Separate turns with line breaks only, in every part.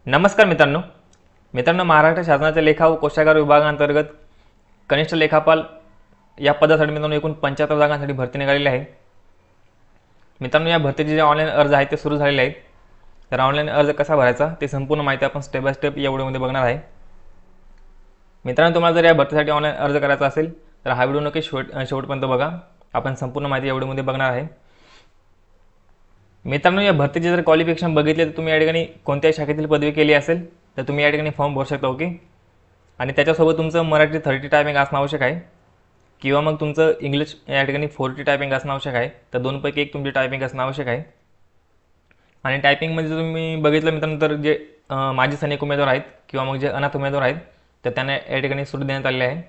नमस्कार मित्रांनो महाराष्ट्र शासनाच्या लेखा व कोषागार विभागांतर्गत कनिष्ठ लेखापाल या पदासाठी मित्रांनो एकूण 75 जागांसाठी भरती निघालेली आहे। मित्रांनो या भरतीचे जे ऑनलाईन अर्ज आहेत ते सुरू झालेले आहेत। तर ऑनलाईन अर्ज कसा भरायचा ते संपूर्ण माहिती आपण स्टेप बाय स्टेप या व्हिडिओमध्ये बघणार आहे। मित्रांनो तुम्हाला जर या भरतीसाठी ऑनलाईन अर्ज करायचा असेल तर हा व्हिडिओ नक्की शेवटपर्यंत बघा। आपण संपूर्ण माहिती या व्हिडिओमध्ये बघणार आहे। मित्रांनो या भरतीचे जर क्वालिफिकेशन बघितले तर तुम्ही या ठिकाणी कोणत्याही शाखेतील पदवी केली असेल तर तुम्ही या ठिकाणी फॉर्म भरू शकता ओके। आणि त्याच्यासोबत तुमचं मराठी 30 टायपिंग असणं आवश्यक आहे किंवा मग तुमचं इंग्लिश या ठिकाणी 40 टायपिंग असणं आवश्यक आहे। तर दोनपैकी एक तुमची टायपिंग असणं आवश्यक आहे। आणि टायपिंगमध्ये जर तुम्ही बघितलं मित्रांनो तर जे माजी सैनिक उमेदवार आहेत किंवा मग जे अनाथ उमेदवार आहेत तर त्यांना या ठिकाणी सूट देण्यात आलेली आहे।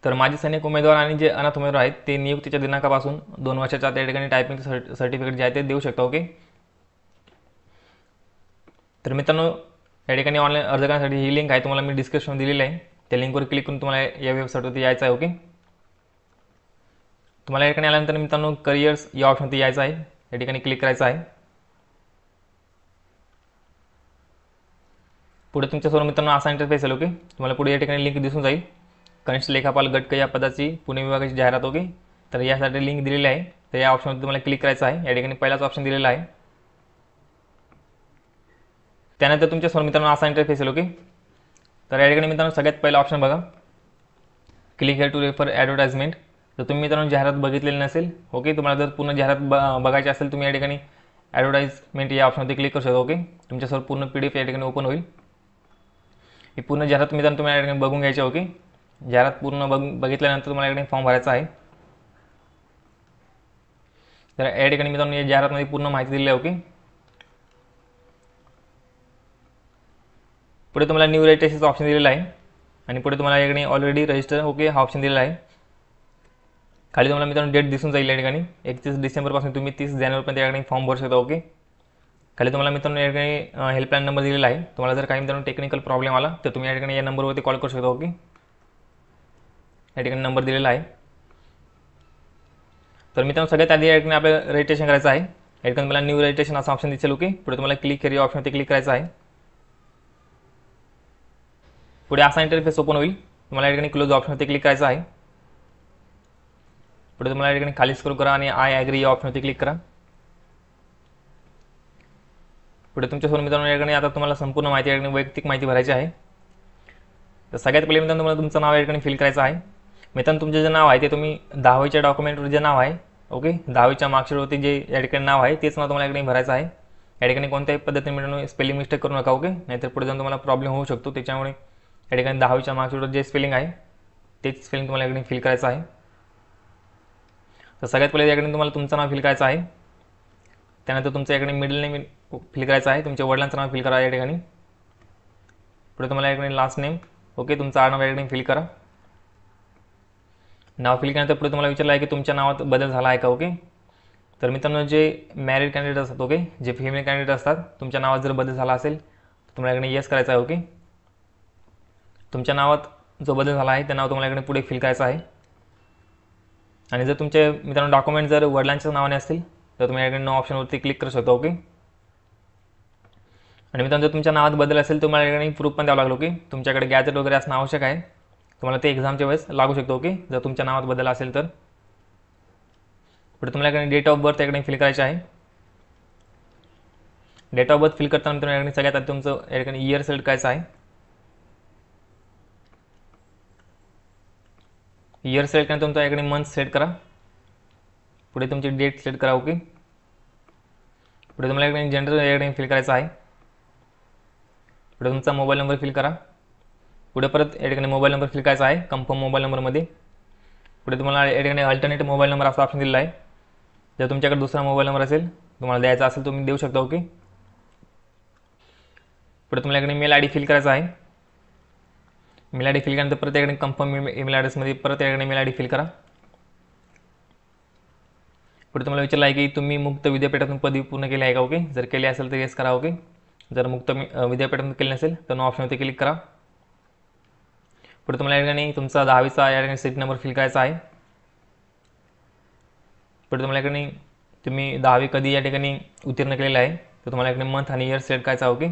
तर माजी सैनिक उमेदवार आणि जे अनाथ उमेदवार आहेत ते नियुक्तीच्या दिनांकापासून 2 वर्षाच्या आत या ठिकाणी टायपिंग सर्टिफिकेट जे आहे ते देऊ शकता ओके। तर मित्रांनो या ठिकाणी ऑनलाईन अर्ज करण्यासाठी ही लिंक आहे तुम्हाला मी डिस्क्रिप्शन दिलेली आहे। त्या लिंकवर क्लिक करून तुम्हाला या वेबसाईटवरती यायचं आहे ओके। तुम्हाला या ठिकाणी आल्यानंतर मित्रांनो करिअर्स या ऑप्शनवरती यायचं आहे। या ठिकाणी क्लिक करायचं आहे। पुढे तुमच्यासमोर मित्रांनो असा इंटरफेस येईल ओके। तुम्हाला पुढे या ठिकाणी लिंक दिसून जाईल कनिष्ठ लेखापाल गट क या पदाची पुणे विभागाची जाहिरात ओके। तर यासाठी लिंक दिलेली आहे। तर या ऑप्शनवरती तुम्हाला क्लिक करायचं आहे। या ठिकाणी पहिलाच ऑप्शन दिलेला आहे। त्यानंतर तुमच्यासमोर मित्रांनो असा इंटरफेस येईल ओके। तर या ठिकाणी मित्रांनो सगळ्यात पहिला ऑप्शन बघा click here to refer advertisement. तर तुम्ही मित्रांनो जाहिरात बघितलेली नसेल ओके। तुम्हाला जर पूर्ण जाहिरात बघायची असेल तुम्ही या ठिकाणी ॲडव्हर्टाइजमेंट या ऑप्शनवरती क्लिक करू शकता ओके। तुमच्यासमोर पूर्ण PDF या ठिकाणी ओपन होईल। ही पूर्ण जाहिरात मित्रांनो तुम्ही या ठिकाणी बघून घ्यायची ओके। जाहिरात पूर्ण बघितल्यानंतर तुम्हाला या ठिकाणी फॉर्म भरायचा आहे। तर या ठिकाणी मित्रांनो या जाहिरातमध्ये पूर्ण माहिती दिली आहे ओके। पुढे तुम्हाला न्यू रजिस्ट्रेशनचा ऑप्शन दिलेला आहे आणि पुढे तुम्हाला या ठिकाणी ऑलरेडी रजिस्टर ओके हा ऑप्शन दिलेला आहे। खाली तुम्हाला मित्रांनो डेट दिसून जाईल या ठिकाणी 31 डिसेंबरपासून तुम्ही 30 जानेवारीपर्यंत या ठिकाणी फॉर्म भरू शकता ओके। खाली तुम्हाला मित्रांनो या ठिकाणी हेल्पलाईन नंबर दिलेला आहे। तुम्हाला जर काही मित्रांनो टेक्निकल प्रॉब्लेम आला तर तुम्ही या ठिकाणी या नंबरवरती कॉल करू शकता ओके। या ठिकाणी नंबर दिलेला आहे। तर मित्रांनो सगळ्यात आधी या ठिकाणी आपल्याला रजिस्ट्रेशन करायचं आहे। या ठिकाणी मला न्यू रजिस्ट्रेशन असा ऑप्शन दिसेल ओके। पुढे तुम्हाला क्लिक करी ऑप्शनवरती क्लिक करायचं आहे। पुढे असा इंटरफेस ओपन होईल। तुम्हाला या ठिकाणी क्लोज ऑप्शनवरती क्लिक करायचं आहे। पुढे तुम्हाला या ठिकाणी खाली स्क्रोल करा आणि आय ॲग्री या ऑप्शनवरती क्लिक करा। पुढे तुमच्यासमोर मित्रांनो या ठिकाणी आता तुम्हाला संपूर्ण माहिती या ठिकाणी वैयक्तिक माहिती भरायची आहे। तर सगळ्यात पहिले मित्रांनो तुम्हाला तुमचं नाव या ठिकाणी फिल करायचं आहे। मित्रांनो तुमचे जे नाव आहे ते तुम्ही 10वीच्या डॉक्युमेंटवर जे नाव आहे ओके 10वीच्या मार्कशीटवरती जे या ठिकाणी नाव आहे तेच नाव तुम्हाला या ठिकाणी भरायचं आहे। या ठिकाणी कोणत्याही पद्धतीने मित्रांनो स्पेलिंग मिस्टेक करू नका ओके। नाहीतर पुढे जाऊन तुम्हाला प्रॉब्लेम होऊ शकतो। त्याच्यामुळे या ठिकाणी 10वीच्या मार्कशीटवर जे स्पेलिंग आहे तेच स्पेलिंग तुम्हाला या ठिकाणी फिल करायचं आहे। तर सगळ्यात पहिले या ठिकाणी तुम्हाला तुमचं नाव फिल करायचं आहे। त्यानंतर तुमचं या ठिकाणी मिडल नेम फिल करायचं आहे। तुमच्या वडिलांचं नाव फिल करा या ठिकाणी। पुढे तुम्हाला या ठिकाणी लास्ट नेम ओके तुमचं आडनाव या ठिकाणी फिल करा। नाव फिल केल्यानंतर पुढे तुम्हाला विचारलं आहे की तुमच्या नावात बदल झाला आहे का ओके। तर मित्रांनो जे मॅरिड कॅन्डिडेट असतात ओके जे फिमेल कॅन्डिडेट असतात तुमच्या नावात जर बदल झाला असेल तर तुम्हाला इकडे येस करायचं आहे ओके। तुमच्या नावात जो बदल झाला आहे ते नाव तुम्हाला इकडे पुढे फिल करायचं आहे। आणि जर तुमचे मित्रांनो डॉक्युमेंट जर वडिलांच्या नावाने असतील तर तुम्ही इकडे नो ऑप्शनवरती क्लिक करू शकता ओके। आणि मित्रांनो जर तुमच्या नावात बदल असेल तर तुम्हाला इकडे प्रूफ पण द्यावं लागेल ओके। तुमच्याकडे गॅजेट वगैरे असणं आवश्यक आहे। तुम्हाला ते एक्झामच्या वेळेस लागू शकतो ओके जर तुमच्या नावात बदल असेल तर। पुढे तुम्हाला इकडे डेट ऑफ बर्थ इकडे फिल करायचे आहे। डेट ऑफ बर्थ फिल करताना तुम्हाला सगळ्यात आधी तुमचं या ठिकाणी इयर सिलेक्ट करायचं आहे। इयर सिलेक्ट केल्यानंतर तुमचा याकडे मंथ सिलेक्ट करा। पुढे तुमची डेट सिलेक्ट करा ओके। पुढे तुम्हाला याकडे जेंडर याकडे फिल करायचं आहे। पुढे तुमचा मोबाईल नंबर फिल करा। पुढे परत या ठिकाणी मोबाईल नंबर फिल करायचा आहे कन्फर्म मोबाईल नंबरमध्ये। पुढे तुम्हाला या ठिकाणी अल्टरनेट मोबाईल नंबर असा ऑप्शन दिलेला आहे। जर तुमच्याकडे दुसरा मोबाईल नंबर असेल तुम्हाला द्यायचा असेल तुम्ही देऊ शकता ओके। पुढे तुम्हाला याकडे मेल ID फिल करायचा आहे। मेल ID फिल केल्यानंतर परत याकडे कन्फर्म ईमेल ॲड्रेसमध्ये परत याकडे मेल ID फिल करा। पुढे तुम्हाला विचारलं आहे की तुम्ही मुक्त विद्यापीठातून पदवी पूर्ण केली आहे का ओके। जर केली असेल तर येस करा ओके। जर मुक्त विद्यापीठातून केली नसेल तर नो ऑप्शनवरती क्लिक करा। पुढे तुम्हाला या ठिकाणी तुमचा 10वीचा या ठिकाणी सीट नंबर फिल करायचा आहे। पुढे तुम्हाला या ठिकाणी तुम्ही 10वी कधी या ठिकाणी उत्तीर्ण केलेला आहे तर तुम्हाला या ठिकाणी मंथ आणि इयर सिलेक्ट करायचा ओके।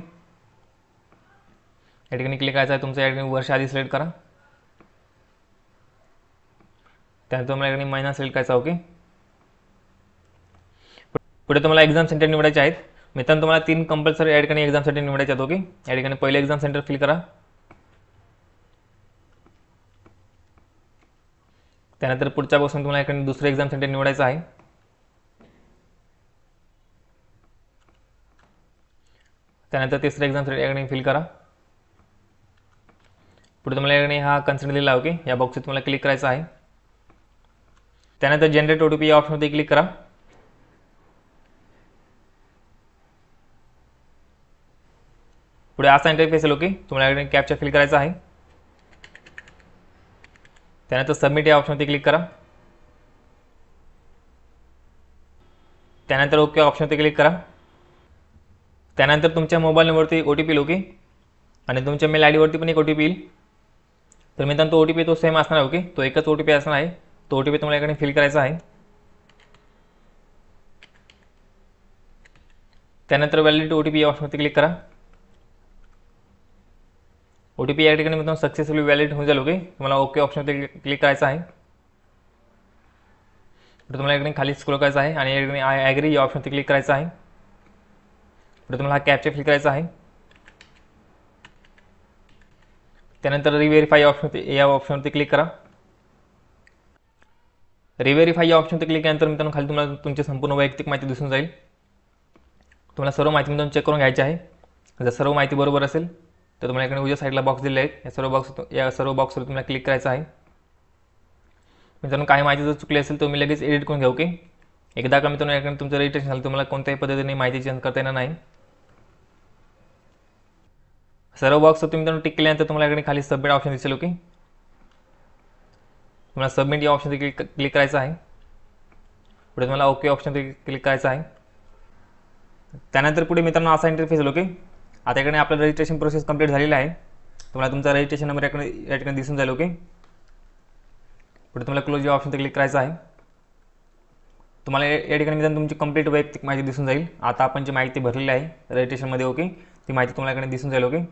या ठिकाणी क्लिक करायचं आहे, तुमचं या ठिकाणी वर्ष आधी सिलेक्ट करा. त्यानंतर तुम्हाला या ठिकाणी महिना सिलेक्ट करायचा. ओके. पुढे तुम्हाला एक्झाम सेंटर निवडायचे आहेत. मित्रांनो तुम्हाला 3 कंपल्सरी या ठिकाणी एक्झाम सेंटर निवडायचे आहेत. ओके. या ठिकाणी पहिले एक्झाम सेंटर फिल करा. त्यानंतर पुढच्या बॉक्समध्ये तुम्हाला या ठिकाणी दुसरं एक्झाम सेंटर निवडायचं आहे. त्यानंतर तिसरं एक्झाम सेंटर या ठिकाणी फिल करा. पुढे तुम्हाला या ठिकाणी हा कन्सेंट दिला. ओके. या बॉक्सवर तुम्हाला क्लिक करायचं आहे. त्यानंतर जनरेट OTP या ऑप्शनवरती क्लिक करा. पुढे असा इंटरफेस येईल. ओके. तुम्हाला या ठिकाणी कॅप्चा फिल करायचा आहे. त्यानंतर सबमिट या ऑप्शनवरती क्लिक करा. त्यानंतर ओके ऑप्शनवरती क्लिक करा. त्यानंतर तुमच्या मोबाईल नंबरवरती OTP येईल. ओके. आणि तुमच्या मेल ID वरती पण एक OTP येईल. तर मित्रांनो तो OTP तो सेम असणार आहे. ओके. तो एकच OTP असणार आहे. तो OTP तुम्हाला याकडे फिल करायचा आहे. त्यानंतर व्हॅलिडिटी OTP या ऑप्शनवरती क्लिक करा. OTP या ठिकाणी मित्रांनो सक्सेसफुली व्हॅलिड होऊन जाईल. ओके. तुम्हाला ओके ऑप्शनवरती क्लिक करायचं आहे. पुढे तुम्हाला या ठिकाणी खाली स्क्रॉल करायचं आहे आणि या ठिकाणी आय ॲग्री या ऑप्शनवरती क्लिक करायचं आहे. पुढे तुम्हाला हा कॅप्चा फिल करायचा आहे. त्यानंतर रिव्हेरीफाय या ऑप्शनवरती क्लिक करा. रिव्हेरीफाय या ऑप्शनवरती क्लिक केल्यानंतर मित्रांनो खाली तुम्हाला तुमची संपूर्ण वैयक्तिक माहिती दिसून जाईल. तुम्हाला सर्व माहिती मित्रांनो चेक करून घ्यायची आहे. जर सर्व माहिती बरोबर असेल तर तुम्हाला इकडे उजव्या साईडला बॉक्स दिले आहेत. या सर्व बॉक्सवर तुम्हाला क्लिक करायचं आहे. मित्रांनो काही माहिती जर चुकली असेल तर तुम्ही लगेच एडिट करून घ्या. ओके. एकदा का मित्रांनो याकडे तुमचं रजिस्ट्रेशन झालं तुम्हाला कोणत्याही पद्धतीने माहिती चेंज करता येणार नाही. सर्व बॉक्स तुम्ही मित्रांनो टिक केल्यानंतर तुम्हाला इकडे खाली सबमिट ऑप्शन दिसेल. ओके. तुम्हाला सबमिट या ऑप्शनवरती क्लिक करायचं आहे. पुढे तुम्हाला ओके ऑप्शनवरती क्लिक करायचं आहे. त्यानंतर पुढे मित्रांनो असा इंटरफेस येईल. ओके. आता इकडे आपलं रजिस्ट्रेशन प्रोसेस कंप्लीट झालेला आहे. तुम्हाला तुमचा रजिस्ट्रेशन नंबर या ठिकाणी दिसून जाईल. ओके. पुढे तुम्हाला क्लोज या ऑप्शनवरती क्लिक करायचं आहे. तुम्हाला या ठिकाणी मित्रांनो तुमची कंप्लीट वैयक्तिक माहिती दिसून जाईल. आता आपण जी माहिती भरलेली आहे रजिस्ट्रेशनमध्ये. ओके. ती माहिती तुम्हाला इकडे दिसून जाईल. ओके. या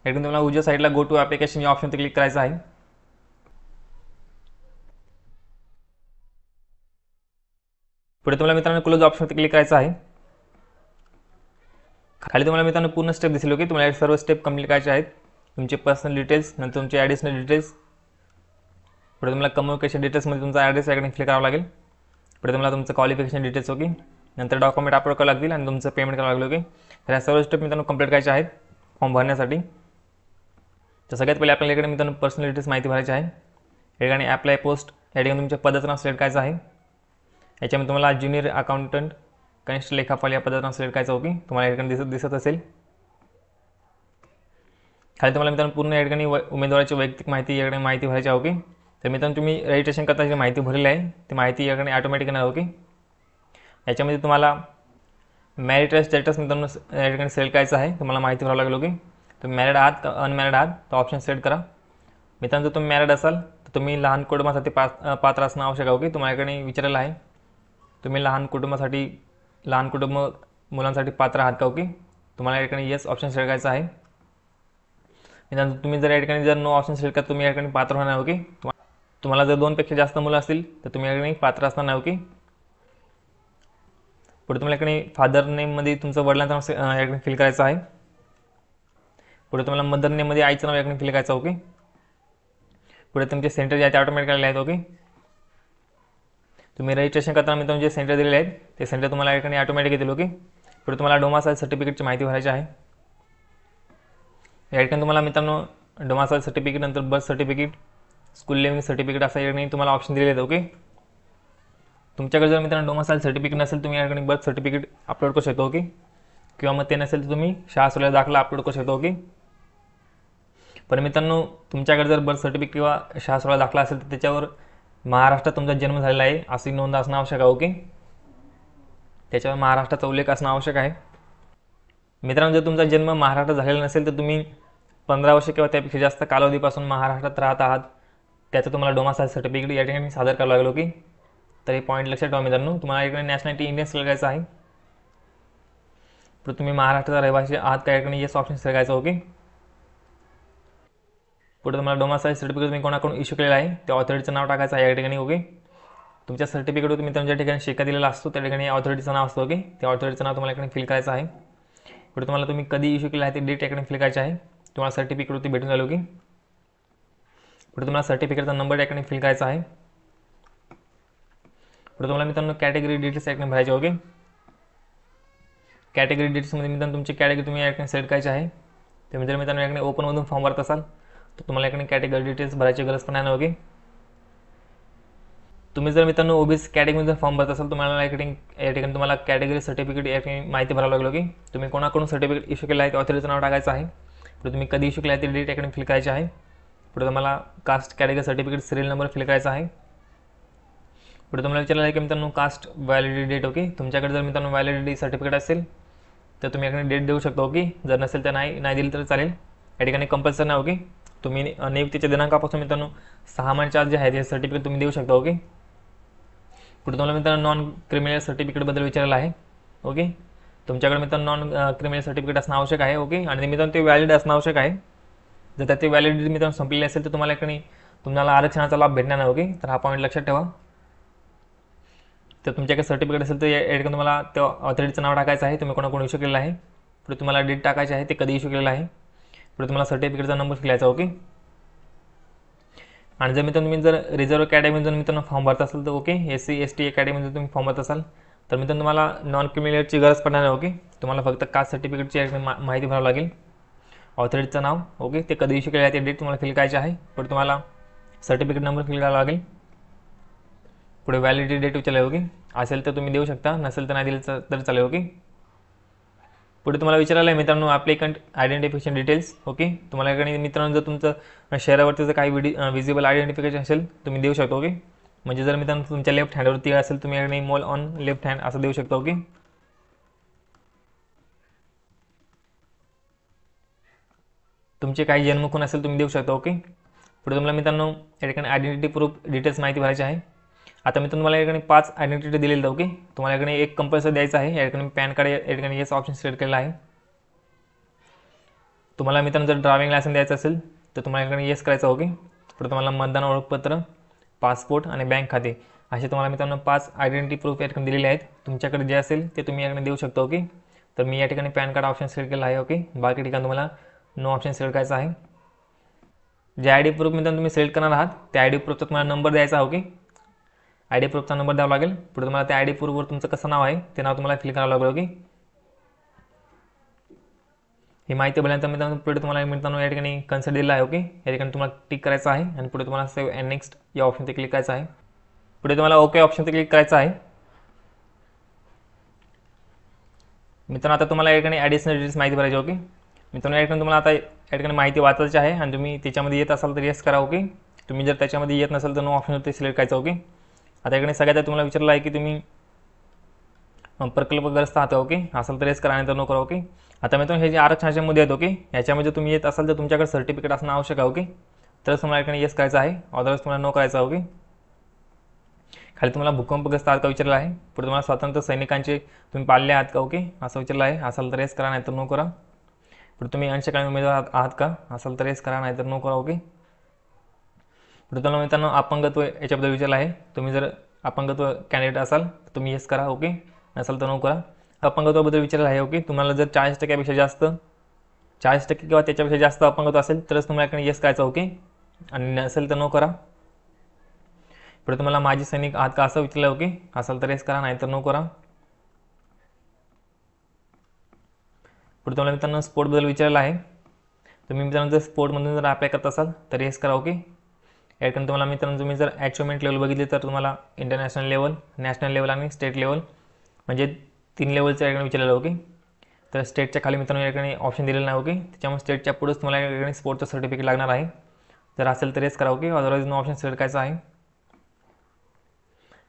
ठिकाणी तुम्हाला उजव्या साईडला गो टू ॲप्लिकेशन या ऑप्शनवरती क्लिक करायचं आहे. पुढे तुम्हाला मित्रांनो क्लोज ऑप्शनवरती क्लिक करायचं आहे. खाली तुम्हाला मित्रांनो पूर्ण स्टेप दिसेल. ओके. तुम्हाला सर्व स्टेप कंप्लीट करायचे आहेत. तुमचे पर्सनल डिटेल्स, नंतर तुमचे ॲडिशनल डिटेल्स. पुढे तुम्हाला कम्युनिकेशन डिटेल्समध्ये तुमचा ॲड्रेस याकडे फिल करावा लागेल. पुढे तुम्हाला तुमचं क्वालिफिकेशन डिटेल्स. ओके. नंतर डॉक्युमेंट अपलोड करावं लागतील आणि तुमचं पेमेंट करावं लागेल. ओके. तर या सर्व स्टेप मित्रांनो कंप्लीट करायचे आहेत फॉर्म भरण्यासाठी. तर सगळ्यात पहिले आपल्याला इकडे मित्रांनो पर्सनल डिटेल्स माहिती भरायची आहे. या ठिकाणी ॲप्लाय पोस्ट या ठिकाणी तुमच्या पदाचं नाव सिलेक्ट करायचं आहे. याच्यामध्ये तुम्हाला ज्युनियर अकाउंटंट कनिष्ठ लेखापाल या पदाचं नाव सिलेक्ट करायचं. ओके. तुम्हाला या ठिकाणी दिसत असेल. खाली तुम्हाला मित्रांनो पूर्ण या ठिकाणी उमेदवाराची वैयक्तिक माहिती या ठिकाणी माहिती भरायची आहे. ओके. तर मित्रांनो तुम्ही रजिस्ट्रेशन करताना जी माहिती भरलेली आहे ती माहिती या ठिकाणी ऑटोमॅटिक येणार. ओके. याच्यामध्ये तुम्हाला मॅरिटल स्टेटस मित्रांनो या ठिकाणी सिलेक्ट करायचं आहे. तुम्हाला माहिती भरावं लागेल. ओके. तुम्ही मॅरिड आहात का अनमॅरिड आहात तो ऑप्शन सिलेक्ट करा. मित्रांनो जर तुम्ही मॅरिड असाल तर तुम्ही लहान कुटुंबासाठी पात्र असणं आवश्यक आहे. ओके. तुम्हाला याकडे विचारलेलं आहे तुम्ही लहान कुटुंब मुलांसाठी पात्र आहात का. ओके. तुम्हाला या ठिकाणी येस ऑप्शन सिलेक्ट करायचं आहे. मित्रांनो तुम्ही जर या ठिकाणी जर नो ऑप्शन सिलेक्ट करा तुम्ही या ठिकाणी पात्र होणार. ओके. तुम्हाला जर 2पेक्षा जास्त मुलं असतील तर तुम्ही या ठिकाणी पात्र असणार नाही. ओके. पुढे तुम्हाला या ठिकाणी फादर नेममध्ये तुमचं वडिलांचं नाव या ठिकाणी फिल करायचं आहे. पुढे तुम्हाला मदर नेममध्ये आईचं नाव या ठिकाणी फिल करायचं. ओके. पुढे तुमचे सेंटर जे आहेत ते ऑटोमॅटिक आलेले आहेत. ओके. तुम्ही रजिस्ट्रेशन करताना मित्रांनो जे सेंटर दिलेले आहेत ते सेंटर तुम्हाला या ठिकाणी ऑटोमॅटिक येतील. ओके. पुढे तुम्हाला डोमासाईल सर्टिफिकेटची माहिती भरायची आहे. या ठिकाणी तुम्हाला मित्रांनो डोमासाईल सर्टिफिकेट नंतर birth certificate school living certificate असं या ठिकाणी तुम्हाला ऑप्शन दिलेले आहेत. ओके. तुमच्याकडे जर मित्रांनो डोमासाईल सर्टिफिकेट नसेल तुम्ही या ठिकाणी बर्थ सर्टिफिकेट अपलोड करू शकतो. ओके. किंवा मग ते नसेल तर तुम्ही शाळा सोडल्याचा दाखला अपलोड करू शकतो. ओके. पण मित्रांनो तुमच्याकडे जर बर्थ सर्टिफिकेट किंवा शाळा सोडल्याचा दाखला असेल तर त्याच्यावर महाराष्ट्रात तुमचा जन्म झालेला आहे अशी नोंद असणं आवश्यक आहे. ओके. त्याच्यावर महाराष्ट्राचा उल्लेख असणं आवश्यक आहे. मित्रांनो जर तुमचा जन्म महाराष्ट्रात झालेला नसेल तर तुम्ही 15 वर्ष किंवा त्यापेक्षा जास्त कालावधीपासून महाराष्ट्रात राहत आहात त्याचं तुम्हाला डोमासाईल सर्टिफिकेट या ठिकाणी सादर करावं लागेल. ओके. तर हे पॉईंट लक्षात ठेवा मित्रांनो. तुम्हाला या ठिकाणी नॅशनॅलिटी इंडियन सिलेक्ट करायचं आहे. तर तुम्ही महाराष्ट्राचा रहिवासी आहात त्या ठिकाणी येस ऑप्शन सिलेक्ट करायचं. ओके. पुढे तुम्हाला डोमिसाईल सर्टिफिकेट तुम्ही कोणाकडून इश्यू केलेला आहे त्या ऑथॉरिटीचं नाव टाकायचं आहे या ठिकाणी. ओके, तुमच्या सर्टिफिकेटवर तुम्ही ज्या ठिकाणी शिक्का दिलेला असतो त्या ठिकाणी ऑथॉरिटीचं नाव असतं. ओके, त्या ऑथॉरिटीचं नाव तुम्हाला इकडे फिल करायचं आहे. पुढे तुम्हाला तुम्ही कधी इश्यू केला आहे ते डेट इकडे फिल करायची आहे. तुम्हाला सर्टिफिकेटवरती भेटून झालं. ओके, पुढे तुम्हाला सर्टिफिकेटचा नंबर इकडे फिल करायचा आहे. पुढे तुम्हाला मित्रांनो कॅटेगरी डिटेल्स इकडे भरायचे. ओके, कॅटेगरी डिटेल्समध्ये मित्रांनो तुमची कॅटेगरी तुम्ही या ठिकाणी सिलेक्ट करायची आहे. तुम्ही जर मित्रांनो याकडे ओपनमधून फॉर्म भरत असाल तर तुम्हाला याकडे कॅटेगरी डिटेल्स भरायची गरज पण नाही. ओके, तुम्ही जर मित्रांनो ओबीसी कॅटेगरीमध्ये फॉर्म भरत असाल तुम्हाला या ठिकाणी तुम्हाला कॅटेगरी सर्टिफिकेट या ठिकाणी माहिती भरावं लागेल. ओके, तुम्ही कोणाकडून सर्टिफिकेट इश्यू केलं आहे ते ऑथॉरिटीचं नाव टाकायचं आहे. पुढे तुम्ही कधी इश्यू केला आहे ते डेट याकडे फिल करायची आहे. पुढे तुम्हाला caste category certificate serial number fill करायचा आहे. पुढे तुम्हाला विचारलं आहे की मित्रांनो कास्ट व्हॅलिडिटी डेट. ओके, तुमच्याकडे जर मित्रांनो व्हॅलिडिटी सर्टिफिकेट असेल तर तुम्ही याकडे डेट देऊ शकता. ओके, जर नसेल तर नाही दिली तर चालेल, या ठिकाणी कंपल्सरी नाही. ओके, तुम्ही नियुक्तीच्या दिनांकापासून मित्रांनो 6 महिन्याच्या आत जे आहे ते सर्टिफिकेट तुम्ही देऊ शकता. ओके, पुढे तुम्हाला मित्रांनो नॉन क्रिमिनल सर्टिफिकेटबद्दल विचारलं आहे. ओके, तुमच्याकडे मित्रांनो नॉन क्रिमिनल सर्टिफिकेट असणं आवश्यक आहे. ओके, आणि मित्रांनो ते व्हॅलिड असणं आवश्यक आहे. जर त्याची व्हॅलिडिटी मित्रांनो संपलेली असेल तर तुम्हाला इकडे तुम्हाला आरक्षणाचा लाभ भेटणार नाही. ओके, तर हा पॉईंट लक्षात ठेवा. तर तुमच्याकडे सर्टिफिकेट असेल तर या ठिकाणी तुम्हाला त्या ऑथॉरिटीचं नाव टाकायचं आहे, तुम्ही कोणाकडून इश्यू केलेलं आहे. पुढे तुम्हाला डेट टाकायची आहे, ते कधी इश्यू केलेलं आहे. पुढे तुम्हाला सर्टिफिकेटचा नंबर फिलायचा. ओके, आणि जर मित्रांनो तुम्ही जर रिझर्व कॅटेगरीमध्ये मित्रांनो फॉर्म भरत असाल तर ओके, SC ST कॅटेगरीमध्ये तुम्ही फॉर्म भरत असाल तर मित्रांनो तुम्हाला नॉन क्रिमिनलची गरज पडणार नाही. ओके, तुम्हाला फक्त कास्ट सर्टिफिकेटची माहिती भरावं लागेल, ऑथॉरिटीचं नाव. ओके, ते कधी इश्यू केलं आहे ते डेट तुम्हाला फिल करायची आहे. पुढे तुम्हाला सर्टिफिकेट नंबर फिल करावा लागेल. पुढे व्हॅलिडिटी डेट विचारलं. ओके, असेल तर तुम्ही देऊ शकता, नसेल तर नाही दिलं तर चालेल. ओके, पुढे तुम्हाला विचारायला आहे मित्रांनो ॲप्लिकंट आयडेंटिफिकेशन डिटेल्स. ओके, तुम्हाला इकडे मित्रांनो जर तुमचं शहरावरती जर काही विजिबल आयडेंटिफिकेशन असेल तुम्ही देऊ शकता. ओके, म्हणजे जर मित्रांनो तुमच्या लेफ्ट हँडवरती असेल तुम्ही इकडे मोल ऑन लेफ्ट हँड असं देऊ शकता. ओके, तुमचे काही जन्मखून असेल तुम्ही देऊ शकता. ओके, पुढे तुम्हाला मित्रांनो या ठिकाणी आयडेंटिटी प्रूफ डिटेल्स माहिती भरायची आहे. आता मी तुम्हाला या ठिकाणी 5 आयडेंटिटी दिलेलं. ओके, तुम्हाला या ठिकाणी एक कंपल्सरी द्यायचं आहे. या ठिकाणी पॅन कार्ड या ठिकाणी येस ऑप्शन सिलेक्ट केलेला आहे. तुम्हाला मित्रांनो जर ड्रायव्हिंग लायसन्स द्यायचं असेल तर तुम्हाला या ठिकाणी येस करायचं. ओके, पुढे तुम्हाला मतदान ओळखपत्र, पासपोर्ट आणि बँक खाते असे तुम्हाला मित्रांनो 5 आयडेंटिटी प्रूफ या ठिकाणी दिलेले आहेत. तुमच्याकडे जे असेल ते तुम्ही या ठिकाणी देऊ शकता. ओके, तर मी या ठिकाणी पॅन कार्ड ऑप्शन सिलेक्ट केला आहे. ओके, बाकी ठिकाणी तुम्हाला नो ऑप्शन सिलेक्ट करायचं आहे. जे आय डी प्रूफ मित्रांनो तुम्ही सिलेक्ट करणार आहात त्या आय डी प्रूफचा तुम्हाला नंबर द्यायचा. ओके, आय डी प्रूफचा नंबर द्यावा लागेल. पुढे तुम्हाला त्या आय डी प्रूफवर तुमचं कसं नाव आहे ते नाव तुम्हाला फिल करावं लागेल. ओके, ही माहिती भरल्यानंतर मित्रांनो पुढे तुम्हाला मित्रांनो या ठिकाणी कन्सेंट दिला आहे. ओके, या ठिकाणी तुम्हाला टिक करायचं आहे आणि पुढे तुम्हाला सेव्ह अँड नेक्स्ट या ऑप्शनवर क्लिक करायचं आहे. पुढे तुम्हाला ओके ऑप्शनवर क्लिक करायचं आहे. मित्रांनो आता तुम्हाला या ठिकाणी ॲडिशनल डिटेल्स माहिती भरायची. ओके, मित्रांनो या ठिकाणी तुम्हाला आता या ठिकाणी माहिती वाचायची आहे आणि तुम्ही त्याच्यामध्ये येत असाल तर येस करा. ओके, तुम्ही जर त्याच्यामध्ये येत नसाल तर नो ऑप्शनवरती सिलेक्ट करायचं. ओके, आता या ठिकाणी सगळ्यात तुम्हाला विचारलं आहे की तुम्ही प्रकल्पग्रस्त आहात. ओके, असाल तर येस करा नाही तर नो करा. ओके, आता मित्रांनो हे जे आरक्षणाचे मुद्दे आहेत. ओके, याच्यामध्ये तुम्ही येत असाल तर तुमच्याकडे सर्टिफिकेट असणं आवश्यक आहे. ओके, तरच तुम्हाला या ठिकाणी येस करायचं आहे, अदरवाईज तुम्हाला नो करायचं. ओके, खाली तुम्हाला भूकंपग्रस्त आहात का विचारलं आहे. पुढे तुम्हाला स्वातंत्र्य सैनिकांचे तुम्ही पाळले आहात का. ओके, असं विचारलं आहे, असाल तर येस करा नाही तर नो करा. पुढे तुम्ही अंशकालीन उमेदवार आहात का, असाल तर येस करा नाही तर नो करा. ओके, पुढे तुम्हाला मित्रांनो अपंगत्व याच्याबद्दल विचारलं आहे. तुम्ही जर अपंगत्व कॅन्डिडेट असाल तर तुम्ही येस करा. ओके, नसाल तर नो करा. अपंगत्वाबद्दल विचारलं आहे. ओके, तुम्हाला जर 40% जास्त 40% किंवा त्याच्यापेक्षा जास्त अपंगत्व असेल तरच तुम्हाला येस करायचं. ओके, आणि नसेल तर नो करा. पुढे तुम्हाला माजी सैनिक आहात का असं विचारलं. ओके, असाल तर येस करा नाही तर नो करा. पुढे तुम्हाला मित्रांनो स्पोर्टबद्दल विचारलं आहे. तुम्ही मित्रांनो जर स्पोर्टमधून जर अप्लाय करत असाल तर येस करा. ओके, या ठिकाणी तुम्हाला मित्रांनो तुम्ही जर अचिव्हमेंट लेवल बघितली तर तुम्हाला इंटरनॅशनल लेवल, नॅशनल लेवल आणि स्टेट लेवल म्हणजे 3 लेवलचं या ठिकाणी विचारलेलं. ओके, तर स्टेटच्या खाली मित्रांनो या ठिकाणी ऑप्शन दिलेलं नाही. ओके, त्याच्यामुळे स्टेटच्या पुढेच तुम्हाला या ठिकाणी स्पोर्टचं सर्टिफिकेट लागणार आहे. जर असेल तर येस करा. Okay, otherwise no option select करायचं आहे.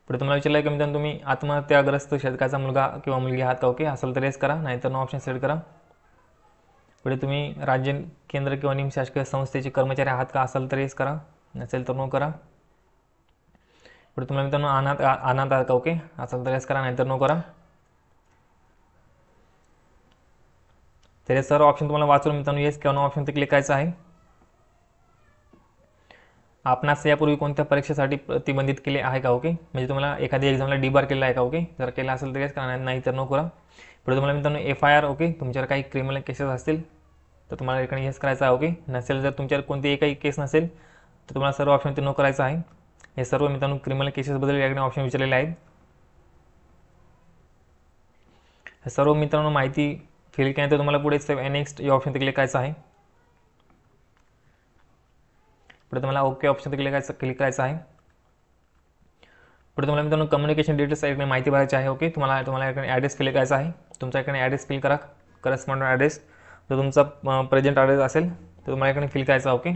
पुढे तुम्हाला विचारलं की मित्रांनो तुम्ही आत्महत्याग्रस्त शेतकऱ्याचा मुलगा किंवा मुलगी आहात का. ओके, असेल तर येस करा नाही तर नो ऑप्शन सिलेक्ट करा. पुढे तुम्ही राज्य, केंद्र किंवा निमशासकीय संस्थेचे कर्मचारी आहात का, असेल तर येस करा नसेल तर नो करा. पुढे तुम्हाला मित्रांनो अनाथ आहात का. ओके, असेल तर येस करा नाही तर नो करा. तर हे सर्व ऑप्शन तुम्हाला वाचून मित्रांनो येस किंवा नो ऑप्शनवर क्लिक करायचं आहे. आपणास यापूर्वी कोणत्या परीक्षेसाठी प्रतिबंधित केले आहे का? ओके, म्हणजे तुम्हाला एखादी एक्झामला डीबार केला आहे का? ओके, जर केला असेल तर करा, नाही तर नो करा. पुढे तुम्हाला मित्रांनो FIR, ओके, तुमच्यावर काही क्रिमिनल केसेस असतील तर तुम्हाला एकाने येस करायचं आहे. ओके, नसेल जर तुमच्यावर कोणती एकही केस नसेल तर तुम्हाला सर्व ऑप्शन ते नो करायचं आहे. हे सर्व मित्रांनो क्रिमिनल केसेसबद्दल याकडे ऑप्शन विचारलेले आहेत. हे सर्व मित्रांनो माहिती फिल केल्यानंतर तुम्हाला पुढे नेक्स्ट या ऑप्शन क्लिक करायचं आहे. पुढे तुम्हाला ओके ऑप्शन क्लिक करायचं आहे. पुढे तुम्हाला मित्रांनो कम्युनिकेशन डिटेल्स याकडे माहिती भरायची आहे. ओके, तुम्हाला याकडे ॲड्रेस फिल करायचा आहे. तुमचा याकडे ॲड्रेस फिल करा, करस्पॉन्डंट ॲड्रेस. जर तुमचा प्रेझेंट ॲड्रेस असेल तर तुम्हाला याकडे फिल करायचा. ओके,